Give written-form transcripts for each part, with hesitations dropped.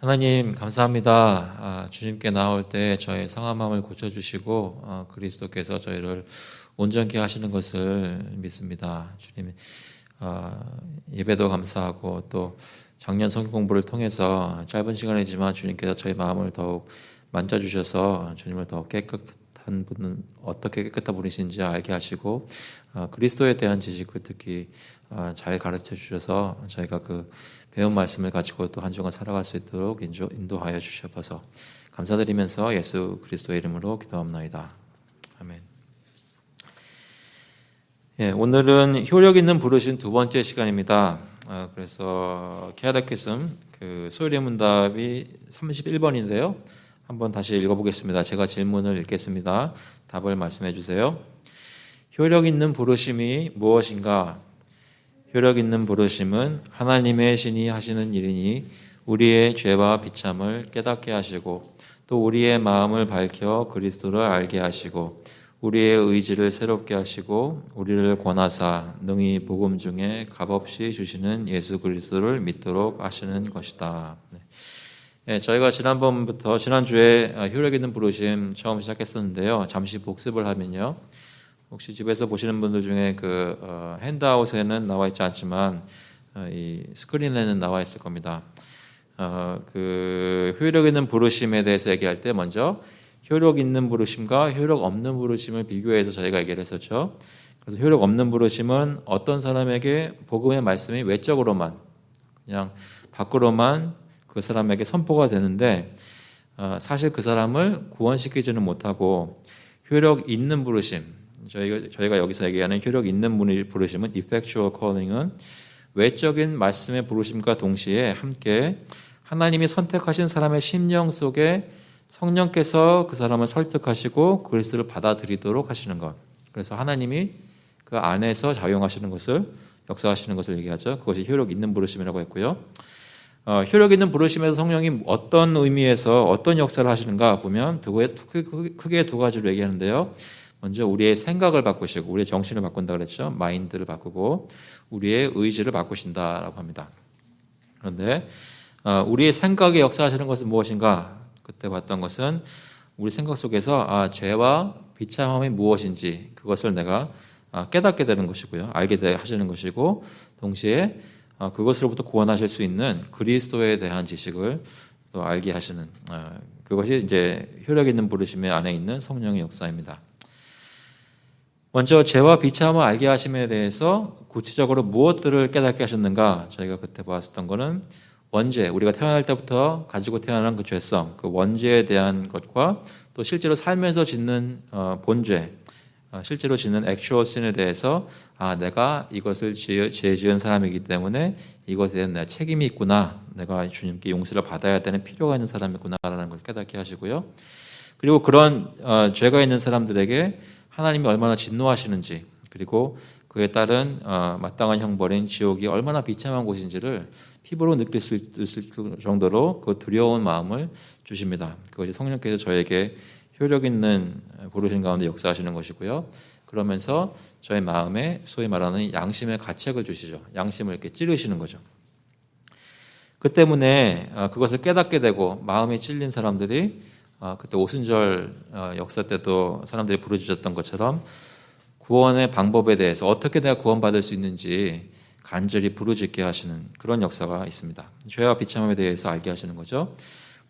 하나님 감사합니다. 주님께 나올 때 저의 상한 마음을 고쳐주시고 그리스도께서 저희를 온전케 하시는 것을 믿습니다. 주님 예배도 감사하고 또 작년 성경 공부를 통해서 짧은 시간이지만 주님께서 저희 마음을 더욱 만져주셔서 주님을 더 깨끗한 분은 어떻게 깨끗한 분이신지 알게 하시고 그리스도에 대한 지식을 특히 잘 가르쳐 주셔서 저희가 그 배운 말씀을 가지고 또 한 주간 살아갈 수 있도록 인도하여 주셔서 감사드리면서 예수 그리스도의 이름으로 기도합나이다. 아멘. 오늘은 효력 있는 부르심 두 번째 시간입니다. 그래서 캐테키즘 그 소율의 문답이 31번인데요. 한번 다시 읽어보겠습니다. 제가 질문을 읽겠습니다. 답을 말씀해 주세요. 효력 있는 부르심이 무엇인가? 효력 있는 부르심은 하나님의 신이 하시는 일이니 우리의 죄와 비참을 깨닫게 하시고 또 우리의 마음을 밝혀 그리스도를 알게 하시고 우리의 의지를 새롭게 하시고 우리를 권하사 능히 복음 중에 값없이 주시는 예수 그리스도를 믿도록 하시는 것이다. 저희가 지난주에 효력 있는 부르심 처음 시작했었는데요. 잠시 복습을 하면요. 혹시 집에서 보시는 분들 중에 그 핸드아웃에는 나와 있지 않지만 이 스크린에는 나와 있을 겁니다. 그 효력 있는 부르심에 대해서 얘기할 때 먼저 효력 있는 부르심과 효력 없는 부르심을 비교해서 저희가 얘기를 했었죠. 그래서 효력 없는 부르심은 어떤 사람에게 복음의 말씀이 외적으로만 그냥 밖으로만 그 사람에게 선포가 되는데 사실 그 사람을 구원시키지는 못하고 효력 있는 부르심 저희가 여기서 얘기하는 효력 있는 분이 부르심은 effectual calling은 외적인 말씀의 부르심과 동시에 함께 하나님이 선택하신 사람의 심령 속에 성령께서 그 사람을 설득하시고 그리스도를 받아들이도록 하시는 것. 그래서 하나님이 그 안에서 작용하시는 것을 역사하시는 것을 얘기하죠. 그것이 효력 있는 부르심이라고 했고요. 효력 있는 부르심에서 성령이 어떤 의미에서 어떤 역사를 하시는가 보면 크게 두 가지로 얘기하는데요. 먼저 우리의 생각을 바꾸시고 우리의 정신을 바꾼다 그랬죠. 마인드를 바꾸고 우리의 의지를 바꾸신다라고 합니다. 그런데 우리의 생각에 역사하시는 것은 무엇인가? 그때 봤던 것은 우리 생각 속에서 죄와 비참함이 무엇인지 그것을 내가 깨닫게 되는 것이고요. 알게 하시는 것이고 동시에 그것으로부터 구원하실 수 있는 그리스도에 대한 지식을 또 알게 하시는 그것이 이제 효력 있는 부르심의 안에 있는 성령의 역사입니다. 먼저 죄와 비참함을 알게 하심에 대해서 구체적으로 무엇들을 깨닫게 하셨는가? 저희가 그때 봤었던 거는 원죄, 우리가 태어날 때부터 가지고 태어난 그 죄성, 그 원죄에 대한 것과 또 실제로 살면서 짓는 본죄, 실제로 짓는 액츄얼 신에 대해서 내가 이것을 죄 지은 사람이기 때문에 이것에 대한 내 책임이 있구나. 내가 주님께 용서를 받아야 되는 필요가 있는 사람이구나라는 걸 깨닫게 하시고요. 그리고 그런 죄가 있는 사람들에게 하나님이 얼마나 진노하시는지 그리고 그에 따른 마땅한 형벌인 지옥이 얼마나 비참한 곳인지를 피부로 느낄 수 있을 정도로 그 두려운 마음을 주십니다. 그것이 성령께서 저에게 효력 있는 부르심 가운데 역사하시는 것이고요. 그러면서 저의 마음에 소위 말하는 양심의 가책을 주시죠. 양심을 이렇게 찌르시는 거죠. 그 때문에 그것을 깨닫게 되고 마음이 찔린 사람들이 그때 오순절 역사 때도 사람들이 부르짖었던 것처럼 구원의 방법에 대해서 어떻게 내가 구원받을 수 있는지 간절히 부르짖게 하시는 그런 역사가 있습니다. 죄와 비참함에 대해서 알게 하시는 거죠.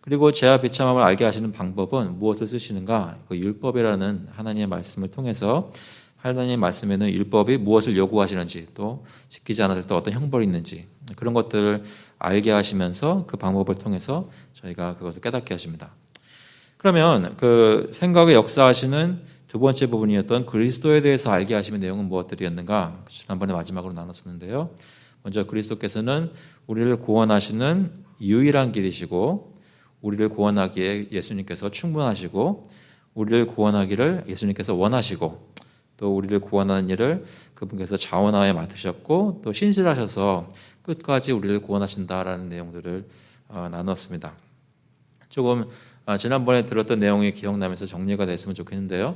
그리고 죄와 비참함을 알게 하시는 방법은 무엇을 쓰시는가? 그 율법이라는 하나님의 말씀을 통해서 하나님의 말씀에는 율법이 무엇을 요구하시는지 또 지키지 않았을 때 어떤 형벌이 있는지 그런 것들을 알게 하시면서 그 방법을 통해서 저희가 그것을 깨닫게 하십니다. 그러면 그 생각의 역사하시는 두 번째 부분이었던 그리스도에 대해서 알게 하시는 내용은 무엇들이었는가? 지난번에 마지막으로 나눴었는데요. 먼저 그리스도께서는 우리를 구원하시는 유일한 길이시고 우리를 구원하기에 예수님께서 충분하시고 우리를 구원하기를 예수님께서 원하시고 또 우리를 구원하는 일을 그분께서 자원하에 맡으셨고 또 신실하셔서 끝까지 우리를 구원하신다라는 내용들을 나눴습니다. 조금 지난번에 들었던 내용이 기억나면서 정리가 됐으면 좋겠는데요.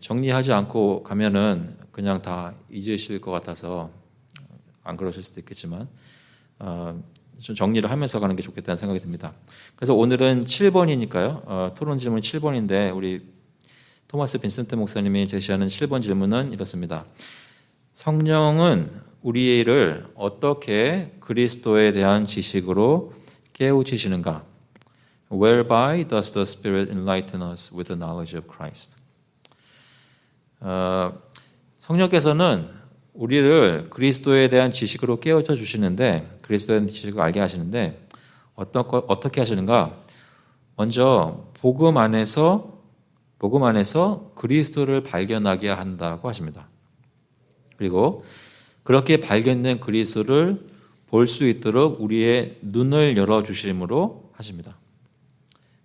정리하지 않고 가면은 그냥 다 잊으실 것 같아서 안 그러실 수도 있겠지만 좀 정리를 하면서 가는 게 좋겠다는 생각이 듭니다. 그래서 오늘은 7번이니까요. 토론 질문 7번인데 우리 토마스 빈센트 목사님이 제시하는 7번 질문은 이렇습니다. 성령은 우리를 어떻게 그리스도에 대한 지식으로 깨우치시는가? Whereby does the Spirit enlighten us with the knowledge of Christ? 성령께서는 우리를 그리스도에 대한 지식으로 깨우쳐 주시는데, 그리스도에 대한 지식을 알게 하시는데 어떻게 하시는가? 먼저 복음 안에서 그리스도를 발견하게 한다고 하십니다. 그리고 그렇게 발견된 그리스도를 볼 수 있도록 우리의 눈을 열어주심으로 하십니다.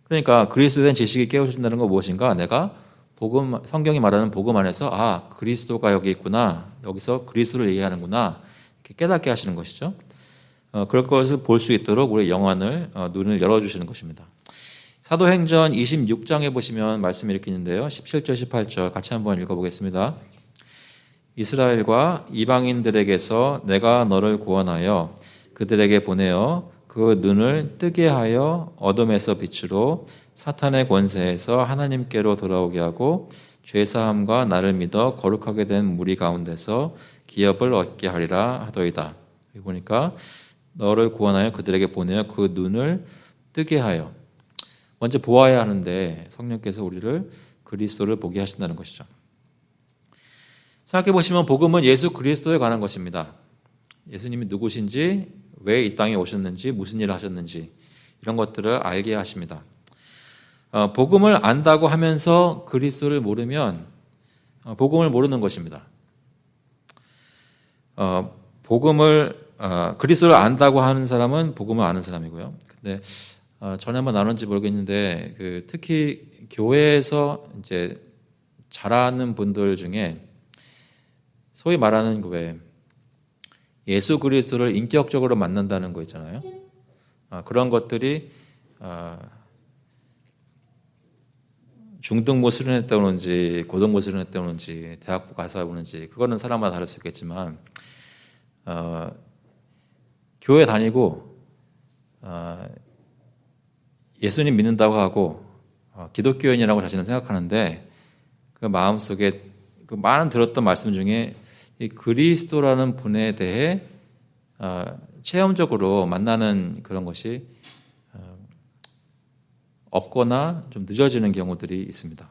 그러니까 그리스도에 대한 지식이 깨우쳐진다는 건 무엇인가? 내가 성경이 말하는 복음 안에서 그리스도가 여기 있구나, 여기서 그리스도를 얘기하는구나, 이렇게 깨닫게 하시는 것이죠. 그럴 것을 볼 수 있도록 우리의 눈을 열어주시는 것입니다. 사도행전 26장에 보시면 말씀이 이렇게 있는데요. 17절, 18절 같이 한번 읽어보겠습니다. 이스라엘과 이방인들에게서 내가 너를 구원하여 그들에게 보내어 그 눈을 뜨게 하여 어둠에서 빛으로 사탄의 권세에서 하나님께로 돌아오게 하고 죄사함과 나를 믿어 거룩하게 된 무리 가운데서 기업을 얻게 하리라 하더이다. 여기 보니까 너를 구원하여 그들에게 보내어 그 눈을 뜨게 하여, 먼저 보아야 하는데 성령께서 우리를 그리스도를 보게 하신다는 것이죠. 생각해 보시면 복음은 예수 그리스도에 관한 것입니다. 예수님이 누구신지, 왜 이 땅에 오셨는지, 무슨 일을 하셨는지 이런 것들을 알게 하십니다. 복음을 안다고 하면서 그리스도를 모르면 복음을 모르는 것입니다. 그리스도를 안다고 하는 사람은 복음을 아는 사람이고요. 근데 전에 한번 나눴는지 모르겠는데 특히 교회에서 이제 잘하는 분들 중에 소위 말하는 예수 그리스도를 인격적으로 만난다는 거 있잖아요. 그런 것들이 중등부 수련회 때 오는지 고등부 수련회 때 오는지 대학부 가서 오는지 그거는 사람마다 다를 수 있겠지만 교회 다니고 예수님 믿는다고 하고 기독교인이라고 자신은 생각하는데 그 마음속에 그 많은 들었던 말씀 중에 이 그리스도라는 분에 대해 체험적으로 만나는 그런 것이 없거나 좀 늦어지는 경우들이 있습니다.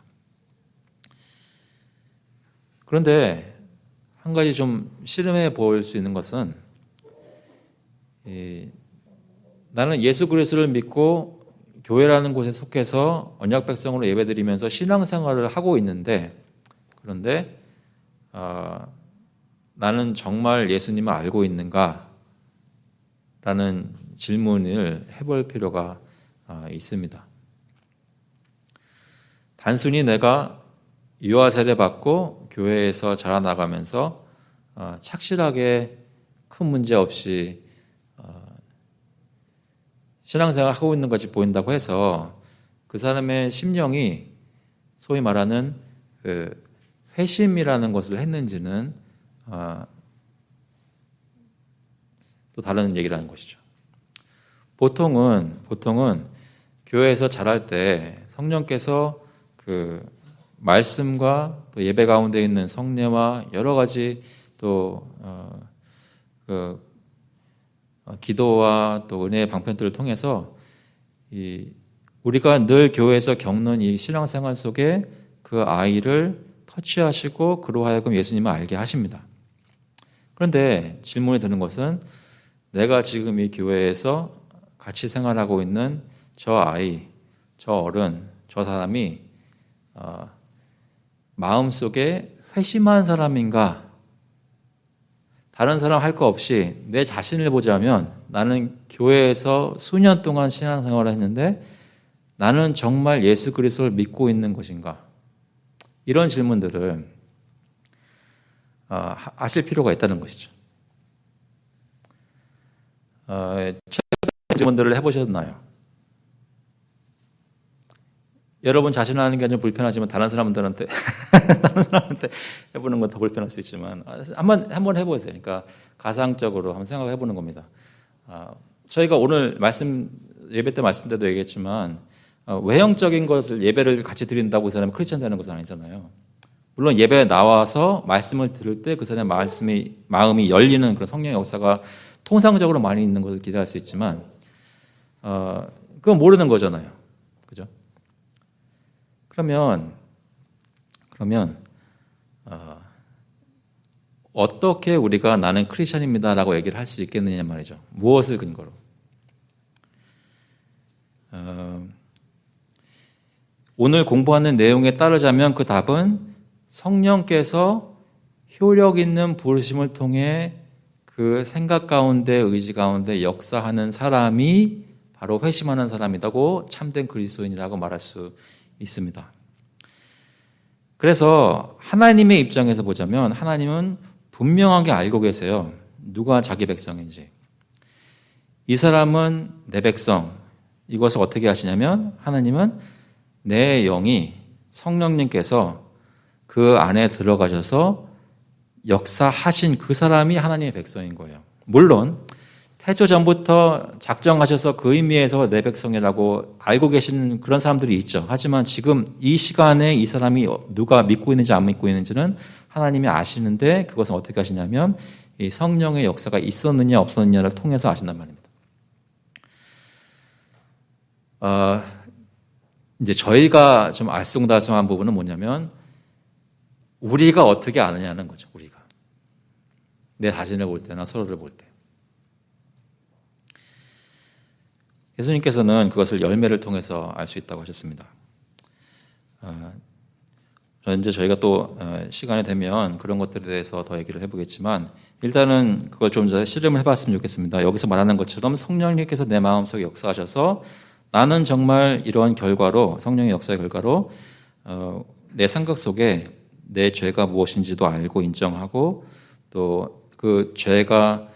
그런데 한 가지 좀 씨름해 볼 수 있는 것은 나는 예수 그리스도를 믿고 교회라는 곳에 속해서 언약 백성으로 예배드리면서 신앙생활을 하고 있는데, 그런데 나는 정말 예수님을 알고 있는가? 라는 질문을 해볼 필요가 있습니다. 단순히 내가 유아 세례 받고 교회에서 자라나가면서 착실하게 큰 문제 없이 신앙생활을 하고 있는 것이 보인다고 해서 그 사람의 심령이 소위 말하는 회심이라는 것을 했는지는 또 다른 얘기라는 것이죠. 보통은 교회에서 자랄 때 성령께서 그 말씀과 또 예배 가운데 있는 성례와 여러 가지 또 기도와 또 은혜의 방편들을 통해서 우리가 늘 교회에서 겪는 이 신앙생활 속에 그 아이를 터치하시고 그로 하여금 예수님을 알게 하십니다. 그런데 질문이 드는 것은 내가 지금 이 교회에서 같이 생활하고 있는 저 아이, 저 어른, 저 사람이 마음속에 회심한 사람인가? 다른 사람 할 거 없이 내 자신을 보자면 나는 교회에서 수년 동안 신앙생활을 했는데 나는 정말 예수 그리스도를 믿고 있는 것인가? 이런 질문들을 하실 필요가 있다는 것이죠. 최근 질문들을 해보셨나요? 여러분 자신 하는 게 좀 불편하지만 다른 사람들한테 해보는 건 더 불편할 수 있지만 한번 해보세요. 그러니까 가상적으로 한번 생각해 보는 겁니다. 저희가 오늘 예배 때 말씀 때도 얘기했지만 외형적인 것을 예배를 같이 드린다고 그 사람이 크리스천 되는 것은 아니잖아요. 물론 예배에 나와서 말씀을 들을 때 그 사람의 마음이 열리는 그런 성령의 역사가 통상적으로 많이 있는 것을 기대할 수 있지만 그건 모르는 거잖아요. 그죠? 그러면 어떻게 우리가 나는 크리스천입니다라고 얘기를 할 수 있겠느냐 말이죠. 무엇을 근거로? 오늘 공부하는 내용에 따르자면 그 답은 성령께서 효력 있는 부르심을 통해 그 생각 가운데 의지 가운데 역사하는 사람이 바로 회심하는 사람이라고 참된 그리스도인이라고 말할 수 있습니다. 그래서 하나님의 입장에서 보자면 하나님은 분명하게 알고 계세요. 누가 자기 백성인지. 이 사람은 내 백성. 이것을 어떻게 하시냐면 하나님은 내 영이 성령님께서 그 안에 들어가셔서 역사하신 그 사람이 하나님의 백성인 거예요. 물론 태초 전부터 작정하셔서 그 의미에서 내 백성이라고 알고 계시는 그런 사람들이 있죠. 하지만 지금 이 시간에 이 사람이 누가 믿고 있는지 안 믿고 있는지는 하나님이 아시는데 그것은 어떻게 하시냐면 이 성령의 역사가 있었느냐 없었느냐를 통해서 아신단 말입니다. 이제 저희가 좀 알쏭달쏭한 부분은 뭐냐면 우리가 어떻게 아느냐는 거죠. 우리가 내 자신을 볼 때나 서로를 볼 때. 예수님께서는 그것을 열매를 통해서 알 수 있다고 하셨습니다. 이제 저희가 또 시간이 되면 그런 것들에 대해서 더 얘기를 해보겠지만 일단은 그걸 좀 더 실험을 해봤으면 좋겠습니다. 여기서 말하는 것처럼 성령님께서 내 마음속에 역사하셔서 나는 정말 이러한 결과로 성령의 역사의 결과로 내 생각 속에 내 죄가 무엇인지도 알고 인정하고 또 그 죄가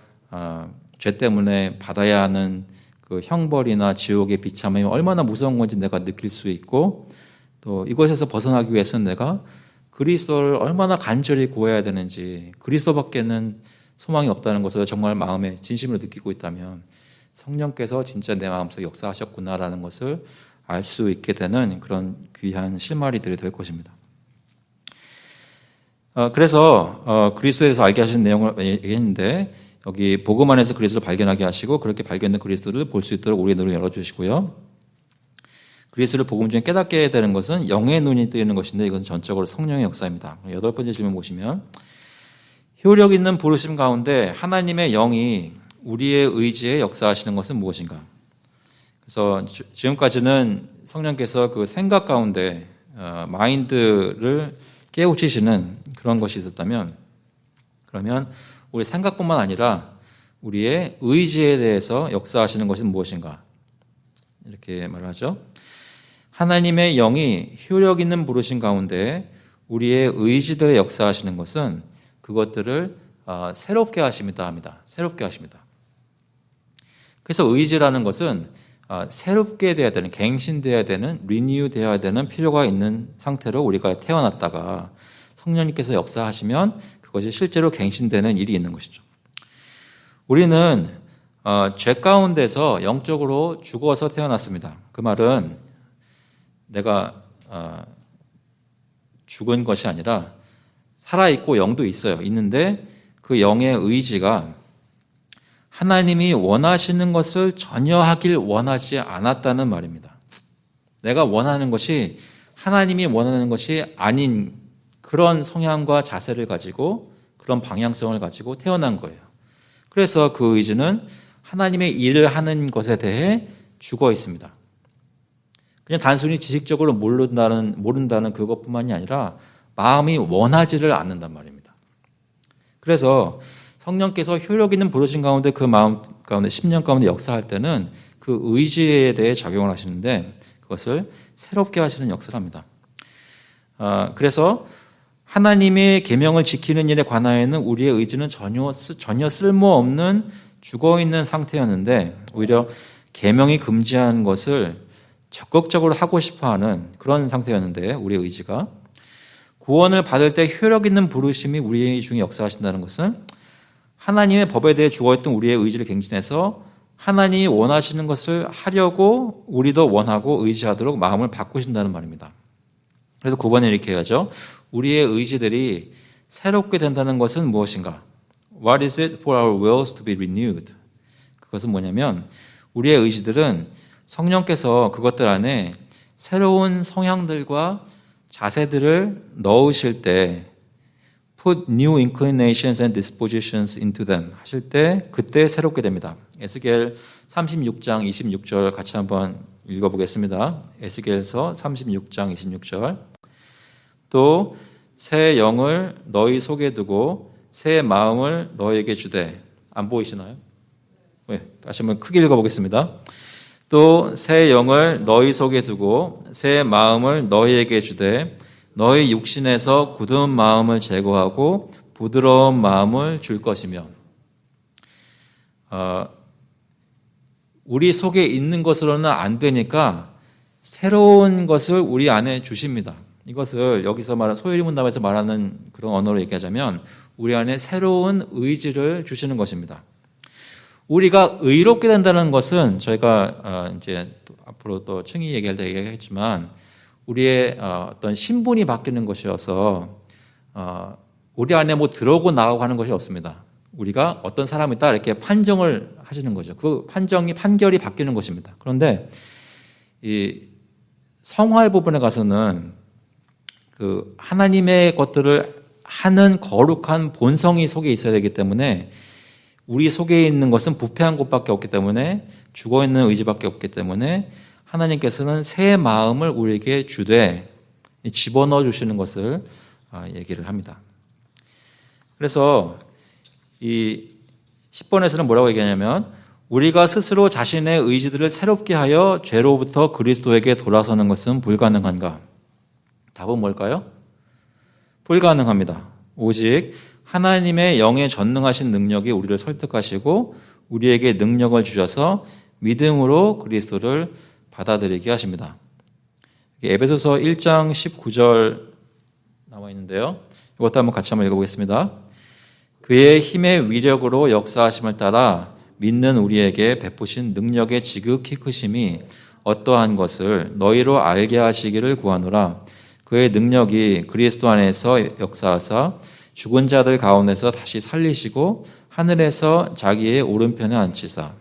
죄 때문에 받아야 하는 그 형벌이나 지옥의 비참함이 얼마나 무서운 건지 내가 느낄 수 있고 또 이것에서 벗어나기 위해서는 내가 그리스도를 얼마나 간절히 구해야 되는지 그리스도밖에는 소망이 없다는 것을 정말 마음에 진심으로 느끼고 있다면 성령께서 진짜 내 마음속에 역사하셨구나라는 것을 알 수 있게 되는 그런 귀한 실마리들이 될 것입니다. 그래서 그리스도에서 알게 하시는 내용을 얘기했는데 여기 복음 안에서 그리스도를 발견하게 하시고 그렇게 발견된 그리스도를 볼 수 있도록 우리의 눈을 열어주시고요. 그리스도를 복음 중에 깨닫게 되는 것은 영의 눈이 뜨이는 것인데 이것은 전적으로 성령의 역사입니다. 8번째 질문 보시면 효력 있는 부르심 가운데 하나님의 영이 우리의 의지에 역사하시는 것은 무엇인가? 그래서 지금까지는 성령께서 그 생각 가운데 마인드를 깨우치시는 그런 것이 있었다면 그러면 우리 생각뿐만 아니라 우리의 의지에 대해서 역사하시는 것은 무엇인가? 이렇게 말을 하죠. 하나님의 영이 효력 있는 부르심 가운데 우리의 의지들에 역사하시는 것은 그것들을 새롭게 하십니다 합니다. 새롭게 하십니다. 그래서 의지라는 것은 새롭게 되어야 되는, 갱신되어야 되는, 리뉴 되어야 되는 필요가 있는 상태로 우리가 태어났다가 성령님께서 역사하시면 그것이 실제로 갱신되는 일이 있는 것이죠. 우리는 죄 가운데서 영적으로 죽어서 태어났습니다. 그 말은 내가 죽은 것이 아니라 살아있고 영도 있어요. 있는데 그 영의 의지가 하나님이 원하시는 것을 전혀 하길 원하지 않았다는 말입니다. 내가 원하는 것이 하나님이 원하는 것이 아닌 그런 성향과 자세를 가지고 그런 방향성을 가지고 태어난 거예요. 그래서 그 의지는 하나님의 일을 하는 것에 대해 죽어 있습니다. 그냥 단순히 지식적으로 모른다는 그것뿐만이 아니라 마음이 원하지를 않는단 말입니다. 그래서 성령께서 효력 있는 부르심 가운데 그 마음 가운데 10년 가운데 역사할 때는 그 의지에 대해 작용을 하시는데 그것을 새롭게 하시는 역사를 합니다. 그래서 하나님의 계명을 지키는 일에 관하여는 우리의 의지는 전혀 쓸모없는 죽어있는 상태였는데 오히려 계명이 금지한 것을 적극적으로 하고 싶어하는 그런 상태였는데 우리의 의지가 구원을 받을 때 효력 있는 부르심이 우리 중에 역사하신다는 것은 하나님의 법에 대해 죽어있던 우리의 의지를 갱신해서 하나님이 원하시는 것을 하려고 우리도 원하고 의지하도록 마음을 바꾸신다는 말입니다. 그래서 9번에 이렇게 해야죠. 우리의 의지들이 새롭게 된다는 것은 무엇인가? What is it for our wills to be renewed? 그것은 뭐냐면 우리의 의지들은 성령께서 그것들 안에 새로운 성향들과 자세들을 넣으실 때 put new inclinations and dispositions into them 하실 때 그때 새롭게 됩니다. 에스겔 36장 26절 같이 한번 읽어보겠습니다. 에스겔서 36장 26절 또 새 영을 너희 속에 두고 새 마음을 너희에게 주되 안 보이시나요? 네, 다시 한번 크게 읽어보겠습니다. 또 새 영을 너희 속에 두고 새 마음을 너희에게 주되 너희 육신에서 굳은 마음을 제거하고 부드러운 마음을 줄 것이며 우리 속에 있는 것으로는 안 되니까 새로운 것을 우리 안에 주십니다. 이것을 여기서 말하는 소요리 문답에서 말하는 그런 언어로 얘기하자면 우리 안에 새로운 의지를 주시는 것입니다. 우리가 의롭게 된다는 것은 저희가 이제 앞으로 또 층이 얘기할 때 얘기하겠지만 우리의 어떤 신분이 바뀌는 것이어서 우리 안에 뭐 들어오고 나오고 하는 것이 없습니다. 우리가 어떤 사람이다 이렇게 판정을 하시는 거죠. 그 판결이 바뀌는 것입니다. 그런데 이 성화의 부분에 가서는 그 하나님의 것들을 하는 거룩한 본성이 속에 있어야 되기 때문에 우리 속에 있는 것은 부패한 것밖에 없기 때문에 죽어있는 의지밖에 없기 때문에 하나님께서는 새 마음을 우리에게 주되 집어넣어 주시는 것을 얘기를 합니다. 그래서 이 10번에서는 뭐라고 얘기하냐면 우리가 스스로 자신의 의지들을 새롭게 하여 죄로부터 그리스도에게 돌아서는 것은 불가능한가? 답은 뭘까요? 불가능합니다. 오직 하나님의 영에 전능하신 능력이 우리를 설득하시고 우리에게 능력을 주셔서 믿음으로 그리스도를 받아들이게 하십니다. 에베소서 1장 19절 나와 있는데요. 이것도 한번 같이 한번 읽어보겠습니다. 그의 힘의 위력으로 역사하심을 따라 믿는 우리에게 베푸신 능력의 지극히 크심이 어떠한 것을 너희로 알게 하시기를 구하노라. 그의 능력이 그리스도 안에서 역사하사 죽은 자들 가운데서 다시 살리시고 하늘에서 자기의 오른편에 앉히사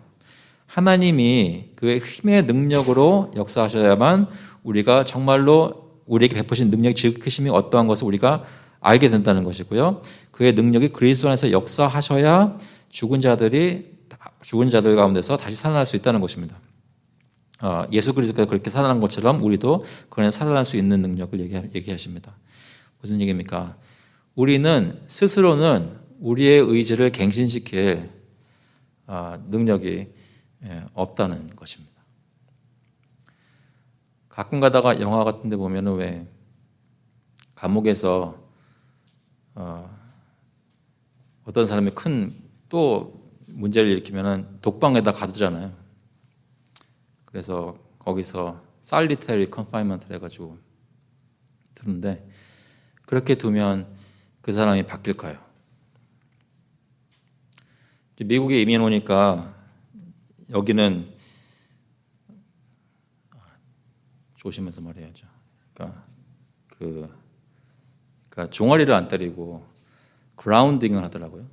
하나님이 그의 힘의 능력으로 역사하셔야만 우리가 정말로 우리에게 베푸신 능력이 지극히 크심이 어떠한 것을 우리가 알게 된다는 것이고요. 그의 능력이 그리스도 안에서 역사하셔야 죽은 자들 가운데서 다시 살아날 수 있다는 것입니다. 예수 그리스도가 그렇게 살아난 것처럼 우리도 그 안에 살아날 수 있는 능력을 얘기하십니다. 무슨 얘기입니까? 우리는 스스로는 우리의 의지를 갱신시킬 능력이 없다는 것입니다. 가끔 가다가 영화 같은 데 보면은 왜 감옥에서 어떤 사람이 큰 또 문제를 일으키면은 독방에다 가두잖아요. 그래서 거기서 solitary confinement를 해가지고 두는데 그렇게 두면 그 사람이 바뀔까요? 미국에 이민 오니까 여기는 조심해서 말해야죠. 그러니까 종아리를 안 때리고 그라운딩을 하더라고요.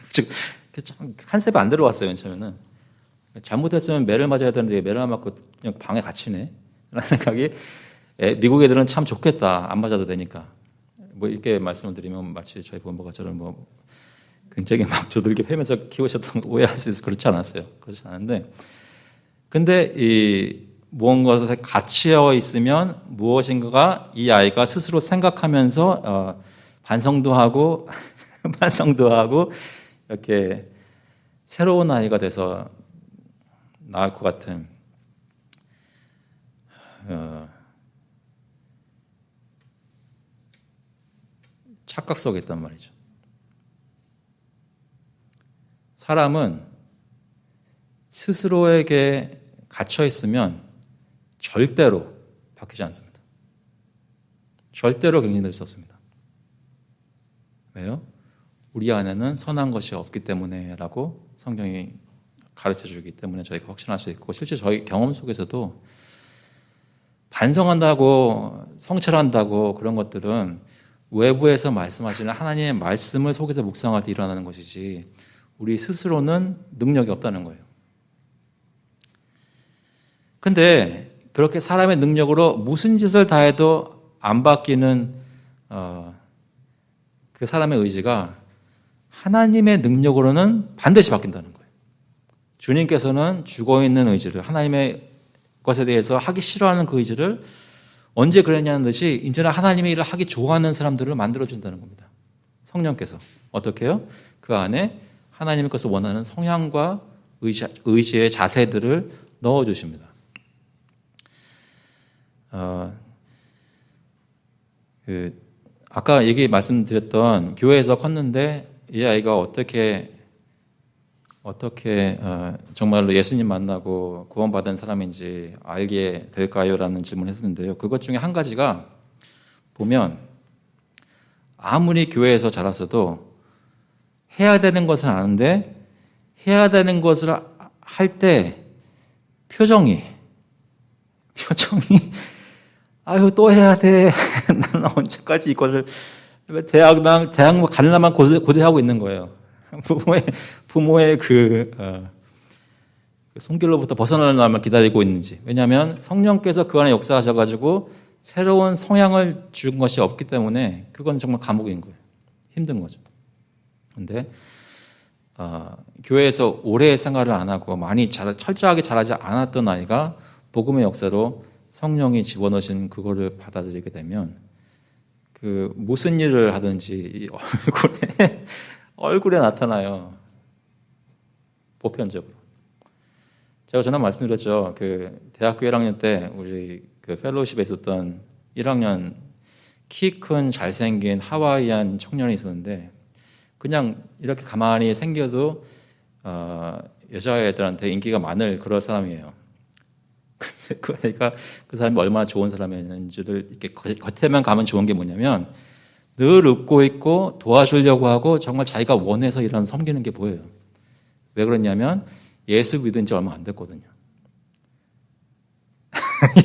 즉 컨셉이 안 들어왔어요. 처음에는 잘못했으면 매를 맞아야 되는데 매를 안 맞고 그냥 방에 갇히네. 라는 생각이 미국 애들은 참 좋겠다. 안 맞아도 되니까. 뭐 이렇게 말씀을 드리면 마치 저희 부모가 저를 뭐 굉장히 막 두들겨 패면서 키우셨던 거 오해할 수 있어서 그렇지 않았어요. 그렇지 않은데 근데 이 무언가에 갇혀 있으면 무엇인가가 이 아이가 스스로 생각하면서 반성도 하고 반성도 하고 이렇게 새로운 아이가 돼서 나을 것 같은 착각 속에 있단 말이죠. 사람은 스스로에게 갇혀 있으면 절대로 바뀌지 않습니다. 절대로 갱신될 수 없습니다. 왜요? 우리 안에는 선한 것이 없기 때문에라고 성경이 가르쳐 주기 때문에 저희가 확신할 수 있고, 실제 저희 경험 속에서도 반성한다고 성찰한다고 그런 것들은 외부에서 말씀하시는 하나님의 말씀을 속에서 묵상할 때 일어나는 것이지 우리 스스로는 능력이 없다는 거예요. 근데 그렇게 사람의 능력으로 무슨 짓을 다 해도 안 바뀌는 그 사람의 의지가 하나님의 능력으로는 반드시 바뀐다는 거예요. 주님께서는 죽어있는 의지를, 하나님의 것에 대해서 하기 싫어하는 그 의지를 언제 그랬냐는 듯이 이제는 하나님의 일을 하기 좋아하는 사람들을 만들어준다는 겁니다. 성령께서. 어떻게 해요? 그 안에 하나님의 것을 원하는 성향과 의지의 자세들을 넣어주십니다. 아까 말씀드렸던 교회에서 컸는데 이 아이가 어떻게 정말로 예수님 만나고 구원받은 사람인지 알게 될까요? 라는 질문을 했었는데요. 그것 중에 한 가지가 보면 아무리 교회에서 자랐어도 해야 되는 것은 아는데 해야 되는 것을 할 때 표정이 아유 또 해야 돼. 나는 언제까지 이것을 대학만 가려면 고대하고 있는 거예요. 부모의 손길로부터 벗어나는 날만 기다리고 있는지. 왜냐하면 성령께서 그 안에 역사하셔가지고 새로운 성향을 준 것이 없기 때문에 그건 정말 감옥인 거예요. 힘든 거죠. 그런데 교회에서 오래 생활을 안 하고 많이 철저하게 자라지 않았던 아이가 복음의 역사로 성령이 집어넣으신 그거를 받아들이게 되면 그 무슨 일을 하든지 얼굴에 나타나요. 보편적으로. 제가 전에 말씀드렸죠. 그 대학교 1학년 때 우리 그 펠로우십에 있었던 1학년 키 큰 잘생긴 하와이안 청년이 있었는데 그냥 이렇게 가만히 생겨도 여자애들한테 인기가 많을 그런 사람이에요. 근데 그 애가 그 사람이 얼마나 좋은 사람이었는지를 이렇게 겉에만 가면 좋은 게 뭐냐면 늘 웃고 있고 도와주려고 하고 정말 자기가 원해서 이런 섬기는 게 보여요. 왜 그러냐면 예수 믿은 지 얼마 안 됐거든요.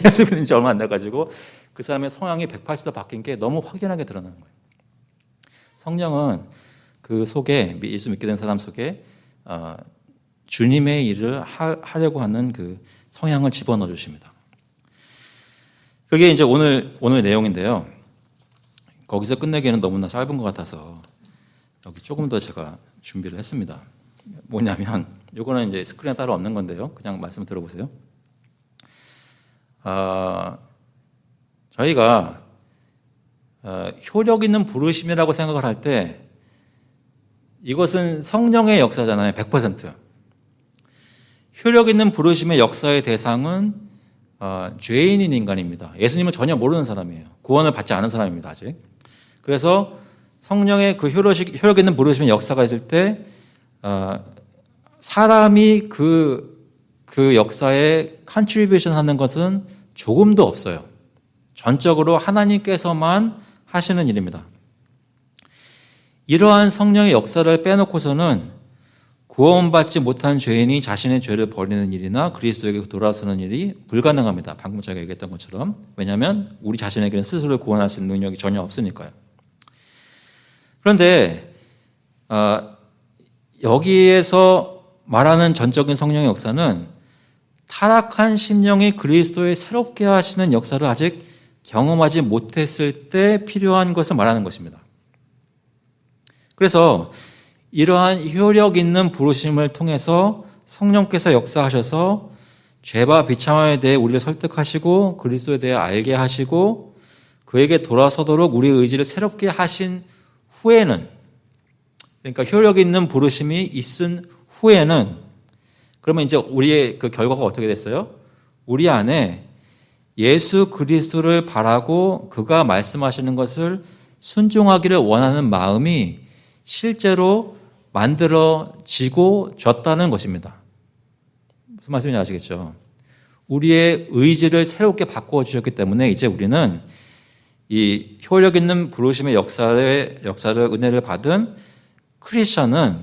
예수 믿은 지 얼마 안 돼가지고 그 사람의 성향이 180도 바뀐 게 너무 확연하게 드러나는 거예요. 성령은 그 속에 예수 믿게 된 사람 속에 주님의 일을 하려고 하는 그 성향을 집어넣어 주십니다. 그게 이제 오늘 내용인데요. 거기서 끝내기에는 너무나 짧은 것 같아서 여기 조금 더 제가 준비를 했습니다. 뭐냐면 이거는 이제 스크린에 따로 없는 건데요. 그냥 말씀 들어보세요. 저희가 효력 있는 부르심이라고 생각을 할 때 이것은 성령의 역사잖아요. 100%. 효력 있는 부르심의 역사의 대상은 죄인인 인간입니다. 예수님을 전혀 모르는 사람이에요. 구원을 받지 않은 사람입니다. 아직. 그래서 성령의 그 효력 있는 부르심의 역사가 있을 때 사람이 그 역사에 컨트리뷰션 하는 것은 조금도 없어요. 전적으로 하나님께서만 하시는 일입니다. 이러한 성령의 역사를 빼놓고서는 구원받지 못한 죄인이 자신의 죄를 버리는 일이나 그리스도에게 돌아서는 일이 불가능합니다. 방금 제가 얘기했던 것처럼. 왜냐하면 우리 자신에게는 스스로 구원할 수 있는 능력이 전혀 없으니까요. 그런데 여기에서 말하는 전적인 성령의 역사는 타락한 심령이 그리스도의 새롭게 하시는 역사를 아직 경험하지 못했을 때 필요한 것을 말하는 것입니다. 그래서 이러한 효력 있는 부르심을 통해서 성령께서 역사하셔서 죄와 비참함에 대해 우리를 설득하시고 그리스도에 대해 알게 하시고 그에게 돌아서도록 우리의 의지를 새롭게 하신 후에는, 그러니까 효력 있는 부르심이 있은 후에는, 그러면 이제 우리의 그 결과가 어떻게 됐어요? 우리 안에 예수 그리스도를 바라고 그가 말씀하시는 것을 순종하기를 원하는 마음이 실제로 만들어지고 졌다는 것입니다. 무슨 말씀인지 아시겠죠? 우리의 의지를 새롭게 바꾸어 주셨기 때문에 이제 우리는 이 효력 있는 부르심의 역사를 은혜를 받은 크리스천은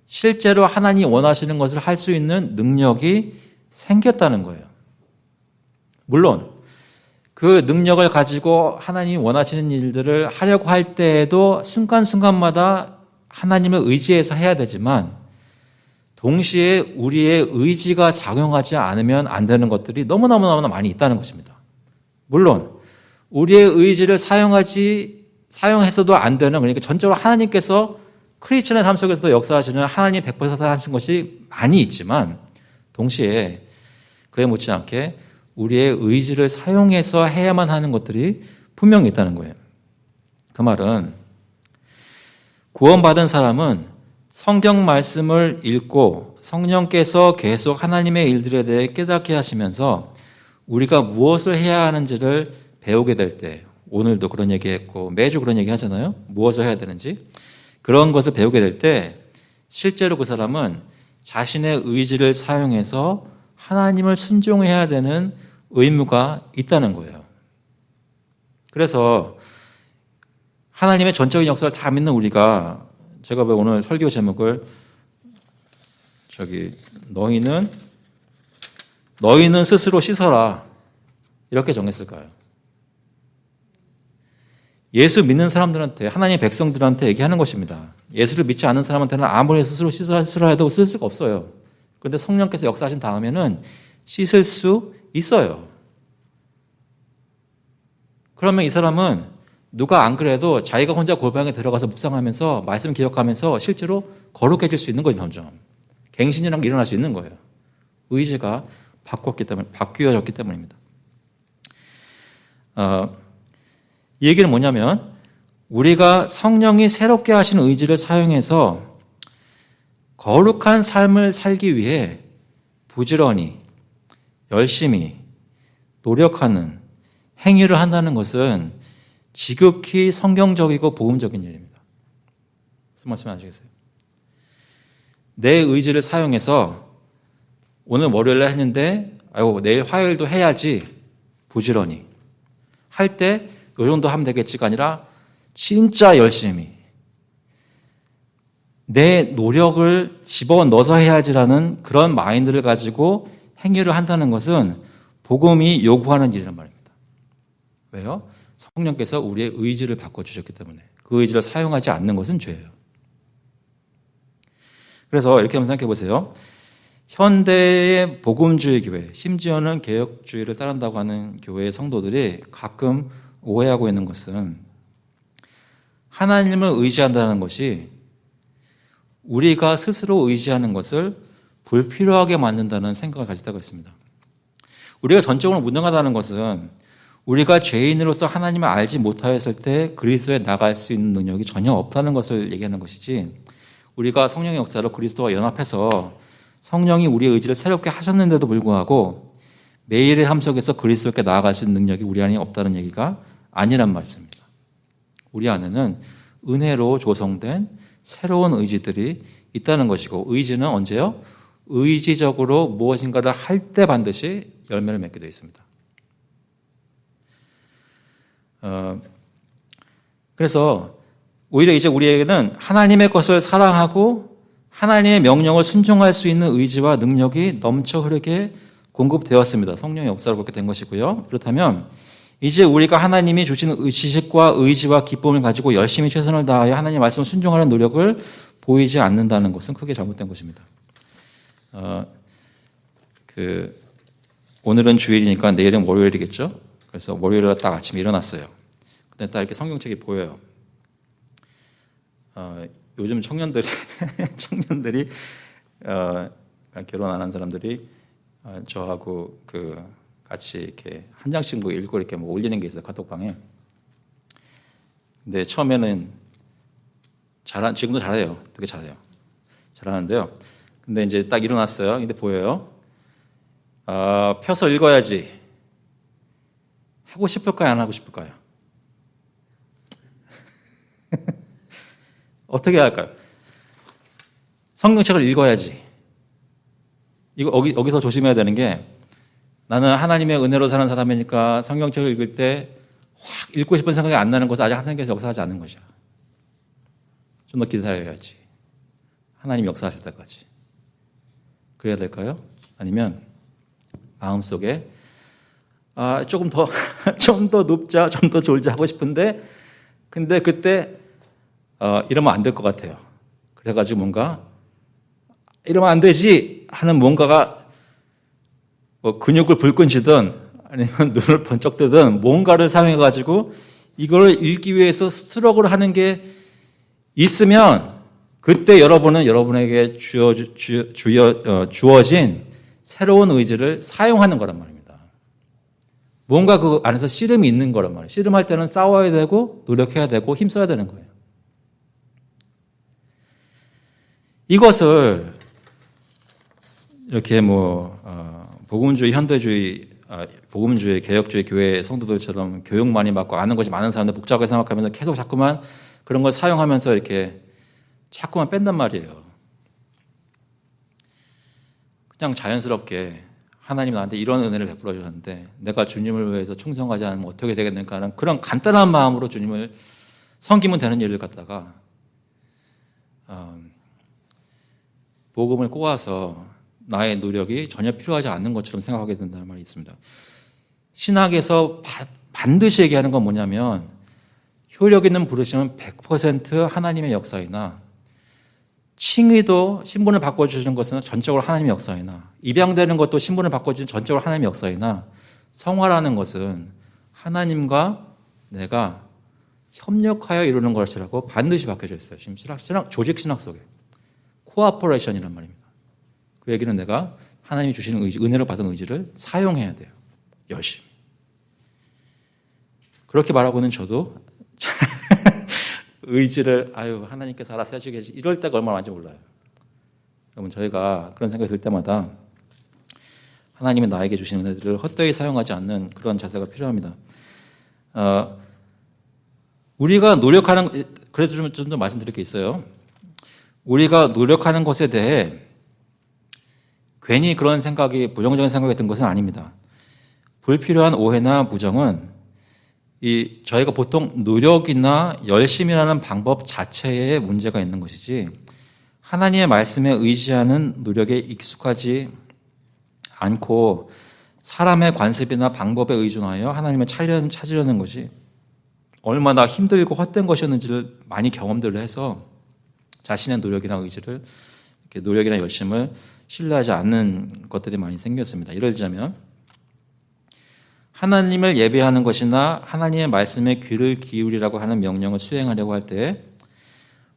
실제로 하나님이 원하시는 것을 할 수 있는 능력이 생겼다는 거예요. 물론 그 능력을 가지고 하나님이 원하시는 일들을 하려고 할 때에도 순간순간마다 하나님을 의지해서 해야 되지만 동시에 우리의 의지가 작용하지 않으면 안 되는 것들이 너무너무너무 많이 있다는 것입니다. 물론 우리의 의지를 사용해서도 안 되는, 그러니까 전적으로 하나님께서 크리스천의 삶 속에서도 역사하시는 하나님 100% 하신 것이 많이 있지만 동시에 그에 못지않게 우리의 의지를 사용해서 해야만 하는 것들이 분명히 있다는 거예요. 그 말은 구원받은 사람은 성경 말씀을 읽고 성령께서 계속 하나님의 일들에 대해 깨닫게 하시면서 우리가 무엇을 해야 하는지를 배우게 될 때, 오늘도 그런 얘기했고 매주 그런 얘기 하잖아요. 무엇을 해야 되는지. 그런 것을 배우게 될 때 실제로 그 사람은 자신의 의지를 사용해서 하나님을 순종해야 되는 의무가 있다는 거예요. 그래서 하나님의 전적인 역사를 다 믿는 우리가, 제가 왜 오늘 설교 제목을 너희는 스스로 씻어라 이렇게 정했을까요? 예수 믿는 사람들한테, 하나님의 백성들한테 얘기하는 것입니다. 예수를 믿지 않는 사람한테는 아무리 스스로 씻으라 해도 쓸 수가 없어요. 그런데 성령께서 역사하신 다음에는 씻을 수 있어요. 그러면 이 사람은 누가 안 그래도 자기가 혼자 골방에 들어가서 묵상하면서 말씀 기억하면서 실제로 거룩해질 수 있는 거예요. 점점 갱신이라는 게 일어날 수 있는 거예요. 의지가 바뀌어졌기 때문입니다. 이 얘기는 뭐냐면 우리가 성령이 새롭게 하신 의지를 사용해서 거룩한 삶을 살기 위해 부지런히 열심히 노력하는 행위를 한다는 것은 지극히 성경적이고 복음적인 일입니다. 무슨 말씀 아시겠어요? 내 의지를 사용해서 오늘 월요일에 했는데 내일 화요일도 해야지 부지런히 할 때 이 정도 하면 되겠지가 아니라 진짜 열심히 내 노력을 집어넣어서 해야지라는 그런 마인드를 가지고 행위를 한다는 것은 복음이 요구하는 일이란 말입니다. 왜요? 성령께서 우리의 의지를 바꿔주셨기 때문에 그 의지를 사용하지 않는 것은 죄예요. 그래서 이렇게 한번 생각해 보세요. 현대의 복음주의 교회, 심지어는 개혁주의를 따른다고 하는 교회의 성도들이 가끔 오해하고 있는 것은 하나님을 의지한다는 것이 우리가 스스로 의지하는 것을 불필요하게 만든다는 생각을 가지고 있다고 했습니다. 우리가 전적으로 무능하다는 것은 우리가 죄인으로서 하나님을 알지 못하였을 때 그리스도에 나갈 수 있는 능력이 전혀 없다는 것을 얘기하는 것이지, 우리가 성령의 역사로 그리스도와 연합해서 성령이 우리의 의지를 새롭게 하셨는데도 불구하고 매일의 삶 속에서 그리스도께 나아갈 수 있는 능력이 우리 안에 없다는 얘기가 아니란 말씀입니다. 우리 안에는 은혜로 조성된 새로운 의지들이 있다는 것이고, 의지는 언제요? 의지적으로 무엇인가를 할 때 반드시 열매를 맺게 되어 있습니다. 그래서 오히려 이제 우리에게는 하나님의 것을 사랑하고 하나님의 명령을 순종할 수 있는 의지와 능력이 넘쳐 흐르게 공급되었습니다. 성령의 역사로 그렇게 된 것이고요. 그렇다면 이제 우리가 하나님이 주신 지식과 의지와 기쁨을 가지고 열심히 최선을 다하여 하나님의 말씀을 순종하는 노력을 보이지 않는다는 것은 크게 잘못된 것입니다. 오늘은 주일이니까 내일은 월요일이겠죠. 그래서 월요일에 딱 아침에 일어났어요. 근데 딱 이렇게 성경책이 보여요. 요즘 청년들이 결혼 안 한 사람들이 저하고 같이 이렇게 한 장씩 읽고 이렇게 올리는 게 있어요, 카톡방에. 근데 처음에는 지금도 잘해요. 되게 잘해요. 잘하는데요. 근데 이제 딱 일어났어요. 근데 보여요. 펴서 읽어야지. 하고 싶을까요? 안 하고 싶을까요? 어떻게 할까요? 성경책을 읽어야지. 여기서 조심해야 되는 게, 나는 하나님의 은혜로 사는 사람이니까 성경책을 읽을 때 확 읽고 싶은 생각이 안 나는 것은 아직 하나님께서 역사하지 않은 것이야. 좀 더 기다려야지. 하나님 역사하실 때까지. 그래야 될까요? 아니면 마음속에 조금 더 좀 더 눕자, 좀 더 졸자 하고 싶은데 근데 그때 이러면 안 될 것 같아요. 그래가지고 뭔가 이러면 안 되지 하는 뭔가가 뭐 근육을 불끈 쥐든 아니면 눈을 번쩍 뜨든 뭔가를 사용해가지고 이걸 읽기 위해서 스트럭을 하는 게 있으면 그때 여러분은 여러분에게 주어진 새로운 의지를 사용하는 거란 말입니다. 뭔가 그 안에서 씨름이 있는 거란 말이에요. 씨름할 때는 싸워야 되고 노력해야 되고 힘써야 되는 거예요. 이것을 이렇게 복음주의, 현대주의, 복음주의, 개혁주의 교회 성도들처럼 교육 많이 받고 아는 것이 많은 사람들 복잡하게 생각하면서 계속 자꾸만 그런 걸 사용하면서 이렇게 자꾸만 뺀단 말이에요. 그냥 자연스럽게 하나님 나한테 이런 은혜를 베풀어 주셨는데 내가 주님을 위해서 충성하지 않으면 어떻게 되겠는가 하는 그런 간단한 마음으로 주님을 섬기면 되는 일을 갖다가 복음을 꼬아서 나의 노력이 전혀 필요하지 않는 것처럼 생각하게 된다는 말이 있습니다. 신학에서 반드시 얘기하는 건 뭐냐면 효력 있는 부르심은 100% 하나님의 역사이나 칭의도 신분을 바꿔주시는 것은 전적으로 하나님의 역사이나 입양되는 것도 신분을 바꿔주는 전적으로 하나님의 역사이나 성화라는 것은 하나님과 내가 협력하여 이루는 것이라고 반드시 바뀌어져 있어요. 지금 조직 신학 속에 코어퍼레이션이란 말입니다. 그 얘기는 내가 하나님이 주시는 의지, 은혜로 받은 의지를 사용해야 돼요. 열심히. 그렇게 말하고는 저도 의지를 하나님께서 알아서 해주겠지 이럴 때가 얼마나 많은지 몰라요. 여러분 저희가 그런 생각이 들 때마다 하나님이 나에게 주신 은혜들을 헛되이 사용하지 않는 그런 자세가 필요합니다. 우리가 노력하는 그래도 좀 더 말씀드릴 게 있어요. 우리가 노력하는 것에 대해 괜히 그런 생각이 부정적인 생각이 든 것은 아닙니다. 불필요한 오해나 부정은 저희가 보통 노력이나 열심이라는 방법 자체에 문제가 있는 것이지 하나님의 말씀에 의지하는 노력에 익숙하지 않고 사람의 관습이나 방법에 의존하여 하나님을 찾으려는 것이 얼마나 힘들고 헛된 것이었는지를 많이 경험들을 해서 자신의 노력이나 의지를 이렇게 노력이나 열심을 신뢰하지 않는 것들이 많이 생겼습니다. 예를 들자면 하나님을 예배하는 것이나 하나님의 말씀에 귀를 기울이라고 하는 명령을 수행하려고 할 때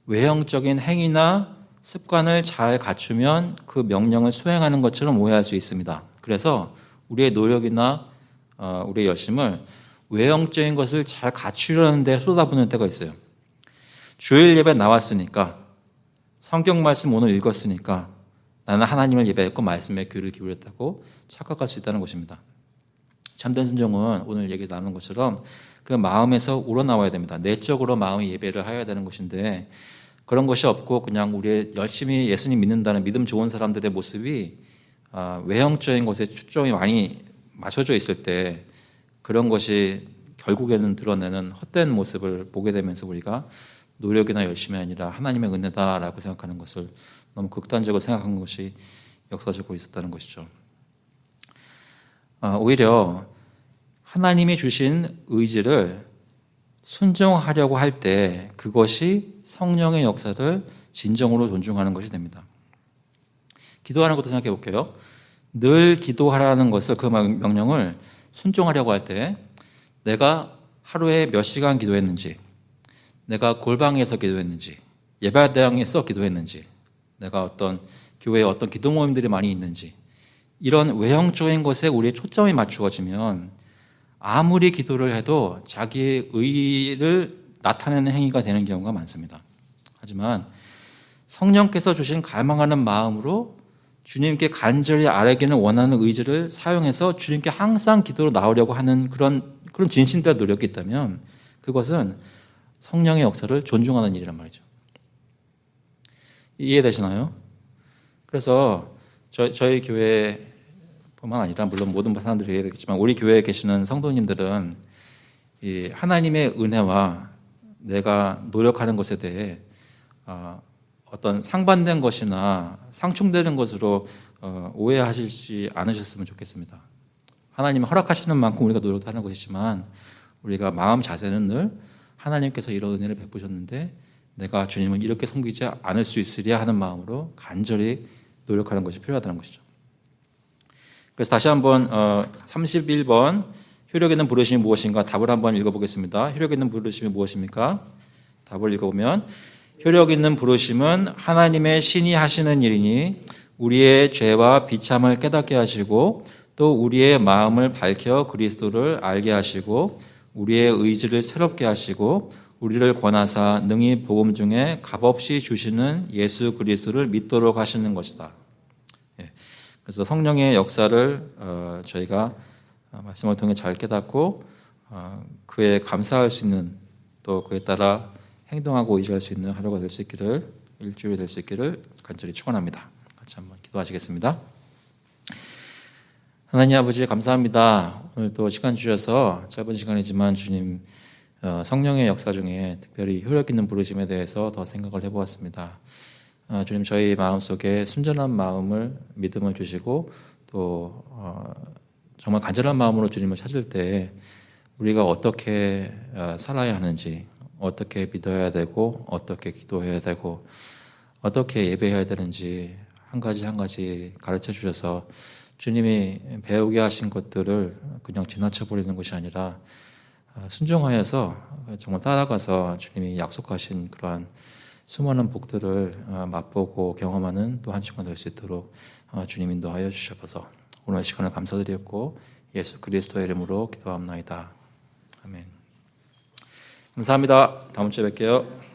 외형적인 행위나 습관을 잘 갖추면 그 명령을 수행하는 것처럼 오해할 수 있습니다. 그래서 우리의 노력이나 우리의 열심을 외형적인 것을 잘 갖추려는 데 쏟아붓는 때가 있어요. 주일 예배 나왔으니까 성경 말씀 오늘 읽었으니까 나는 하나님을 예배했고 말씀에 귀를 기울였다고 착각할 수 있다는 것입니다. 참된 순종은 오늘 얘기 나눈 것처럼 그 마음에서 우러나와야 됩니다. 내적으로 마음의 예배를 해야 되는 것인데 그런 것이 없고 그냥 우리 열심히 예수님 믿는다는 믿음 좋은 사람들의 모습이 외형적인 것에 초점이 많이 맞춰져 있을 때 그런 것이 결국에는 드러내는 헛된 모습을 보게 되면서 우리가 노력이나 열심이 아니라 하나님의 은혜다라고 생각하는 것을 너무 극단적으로 생각한 것이 역사적으로 있었다는 것이죠. 오히려 하나님이 주신 의지를 순종하려고 할 때 그것이 성령의 역사를 진정으로 존중하는 것이 됩니다. 기도하는 것도 생각해 볼게요. 늘 기도하라는 것을 그 명령을 순종하려고 할 때 내가 하루에 몇 시간 기도했는지 내가 골방에서 기도했는지 예배당에서 기도했는지 내가 어떤 교회에 어떤 기도 모임들이 많이 있는지 이런 외형적인 것에 우리의 초점이 맞추어지면 아무리 기도를 해도 자기의 의를 나타내는 행위가 되는 경우가 많습니다. 하지만 성령께서 주신 갈망하는 마음으로 주님께 간절히 아뢰기는 원하는 의지를 사용해서 주님께 항상 기도로 나오려고 하는 그런 진심과 노력이 있다면 그것은 성령의 역사를 존중하는 일이란 말이죠. 이해되시나요? 그래서 저희 교회 뿐만 아니라 물론 모든 사람들이 이해되겠지만 우리 교회에 계시는 성도님들은 이 하나님의 은혜와 내가 노력하는 것에 대해 어떤 상반된 것이나 상충되는 것으로 오해하시지 않으셨으면 좋겠습니다. 하나님이 허락하시는 만큼 우리가 노력하는 것이지만 우리가 마음 자세는 늘 하나님께서 이런 은혜를 베푸셨는데 내가 주님을 이렇게 섬기지 않을 수 있으랴 하는 마음으로 간절히 노력하는 것이 필요하다는 것이죠. 그래서 다시 한번 31번 효력 있는 부르심이 무엇인가 답을 한번 읽어보겠습니다. 효력 있는 부르심이 무엇입니까? 답을 읽어보면 효력 있는 부르심은 하나님의 신이 하시는 일이니 우리의 죄와 비참을 깨닫게 하시고 또 우리의 마음을 밝혀 그리스도를 알게 하시고 우리의 의지를 새롭게 하시고 우리를 권하사 능히 복음 중에 값없이 주시는 예수 그리스도를 믿도록 하시는 것이다. 그래서 성령의 역사를 저희가 말씀을 통해 잘 깨닫고 그에 감사할 수 있는 또 그에 따라 행동하고 의지할 수 있는 하루가 될 수 있기를 일주일이 될 수 있기를 간절히 축원합니다. 같이 한번 기도하시겠습니다. 하나님 아버지 감사합니다. 오늘 또 시간 주셔서 짧은 시간이지만 주님 성령의 역사 중에 특별히 효력 있는 부르심에 대해서 더 생각을 해보았습니다. 주님 저희 마음속에 순전한 마음을 믿음을 주시고 또 정말 간절한 마음으로 주님을 찾을 때 우리가 어떻게 살아야 하는지 어떻게 믿어야 되고 어떻게 기도해야 되고 어떻게 예배해야 되는지 한 가지 한 가지 가르쳐 주셔서 주님이 배우게 하신 것들을 그냥 지나쳐 버리는 것이 아니라 순종하여서 정말 따라가서 주님이 약속하신 그러한 수많은 복들을 맛보고 경험하는 또 한 시간 될 수 있도록 주님 인도하여 주셔서 오늘 시간을 감사드렸고 예수 그리스도의 이름으로 기도합나이다. 아멘. 감사합니다. 다음 주에 뵐게요.